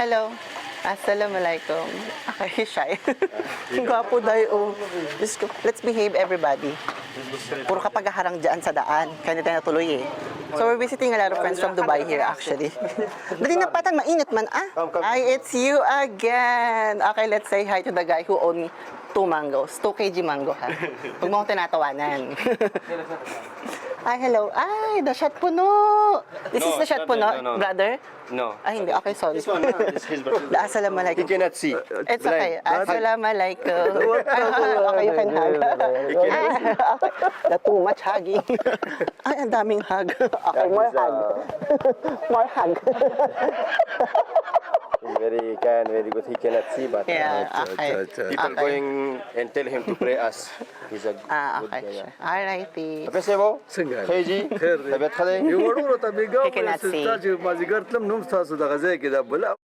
Hello. Assalamualaikum. Okay, shy. Ang gwapo dayo. Diyos ko. Let's behave, everybody. Puro kapag harang dyan sa daan. Kaya hindi tayo natuloy eh. So we're visiting a lot of friends from Dubai here actually. Dali na patan, mainit man ah. Ay, it's you again. Okay, let's say hi to the guy who owned 2 mangoes. 2 kg mango ha. Huwag mo akong tinatawanan. Ay, hello. Ay, the shot puno. This is the shot puno, brother? No. Ay, hindi. Okay, sorry. This one, this is his birthday. Assalamualaikum. You cannot see. It's okay. Assalamualaikum. Okay, you can hug. Okay. Not too much hugging. Ay, ang daming hug. Okay, more hug. More hug. He's very kind, very good. He cannot see, but Yeah, okay. people going and tell him to pray us. He's a good Okay. guy. Alrighty. कैसे वो? څنګه؟ खैजी? तबीयत खराब है? یو وړو ته بیګا He cannot see. چې مازیګر تلم نوم تاسو دغه ځای کې دا بل